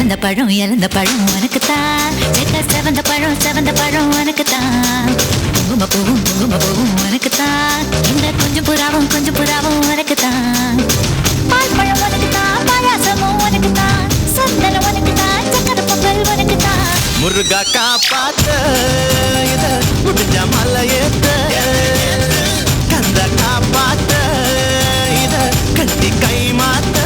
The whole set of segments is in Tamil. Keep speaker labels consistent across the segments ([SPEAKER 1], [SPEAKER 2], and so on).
[SPEAKER 1] இழந்த பழம் உனக்குத்தான். செவந்த பழம் உனக்குத்தான். குங்குமப்பூவும் உனக்குத்தான். இந்த கொஞ்சம் புறாவும் உனக்குத்தான். பால் பழம் உனக்குத்தான், பாயாசமும் உனக்குத்தான். சந்தனம் உனக்குத்தான், சக்கரை பொங்கல் உனக்குத்தான்.
[SPEAKER 2] முருகா காப்பாத்த இத முடிஞ்ச மலையேத்த கந்த காப்பாத்த இத கட்டி கை மாத்த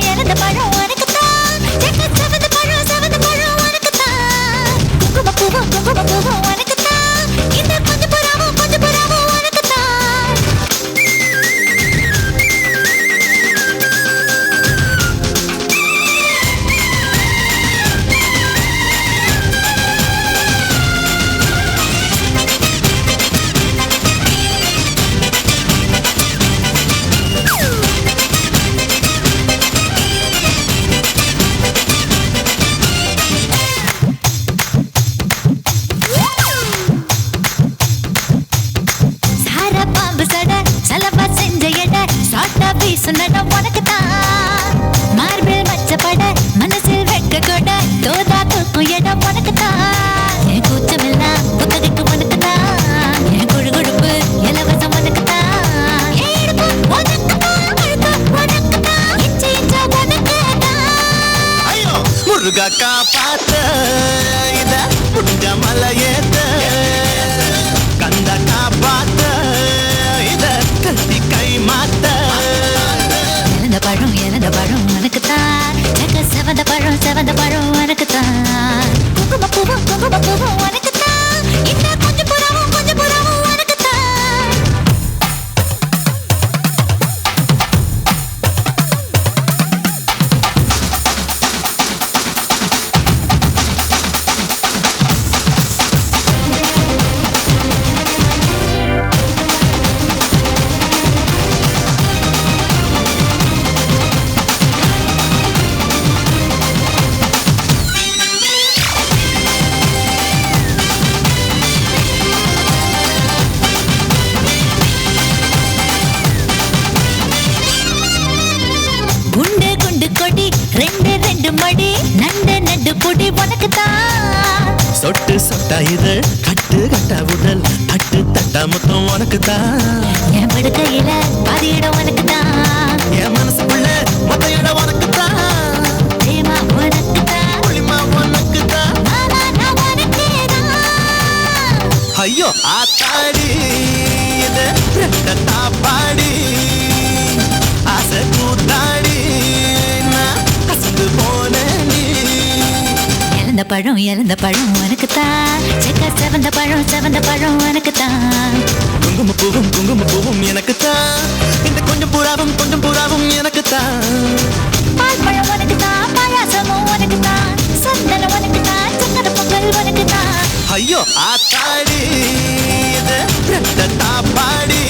[SPEAKER 1] இழந்த பழம் உனக்குத்தான். செவந்த பழம் உனக்குத்தான். குங்குமப்பூவும் உனக்குத்தான். இந்த கொஞ்சம் புறாவும் உனக்குத்தான். சலவா செஞ்ச எட சாட்டா வீசுனட உனக்குத்தான். மார்பில் மச்சப்பட மனசில் வெட்க கொட தோதா தூக்கும் இடம் உனக்குத்தான். என் கூச்சமெல்லாம் புத்தகத்து உனக்குத்தான். என் குழுகுழுப்பு இலவசம் உனக்குத்தான். என் இடுப்பு உனக்குத்தான். கழுத்து உனக்குத்தான். இச்சை உனக்குத்தான்.
[SPEAKER 2] ஐயோ முருகா காப்பாத்த இத முடிஞ்ச மலையேத்த கந்த காப்பாத்த கட்டி கை மாத்த
[SPEAKER 1] இழந்த பழம் உனக்குத்தான். செவந்த பழம் உனக்குத்தான். குங்குமப்பூவும் உனக்குத்தான். இந்த கொஞ்சம் புறாவும் உனக்குத்தான். குண்டு கொடி ரெண்டு மடி நண்டு பொடி உனக்குத்தான்.
[SPEAKER 2] சொட்டு சொட்டா இது கட்டு கட்டா உடல் தட்டு தட்டா மொத்தம் உனக்குத்தான்.
[SPEAKER 1] என் படுக்கையில பாதி இடம் உனக்குத்தான்.
[SPEAKER 2] என் மனசுக்குள்ள மொத்த இடம் உனக்குத்தான்.
[SPEAKER 1] பிரேமா உனக்குத்தான்.
[SPEAKER 2] ஒளிமா உனக்குத்தான்.
[SPEAKER 1] மாமா நான் உனக்கேதான்.
[SPEAKER 2] ஐயோ ஆத்தாடி இது ரெட்ட தாப்பாடி ஆசை கூத்தாடி நான் கசந்து போனேன்.
[SPEAKER 1] இழந்த பழம் உனக்குத்தான். செவந்த பழம் உனக்குத்தான்.
[SPEAKER 2] குங்குமப்பூவும் எனக்குத்தான். இந்த கொஞ்சம் புறாவும் எனக்குத்தான்.
[SPEAKER 1] பால் பழம் உனக்குத்தான், பாயாசமும் உனக்குத்தான். சந்தனம் உனக்குத்தான், சக்கரை பொங்கல் உனக்குத்தான்.
[SPEAKER 2] ஐயோ ஆத்தாடி இது ரெட்ட தாப்பாடி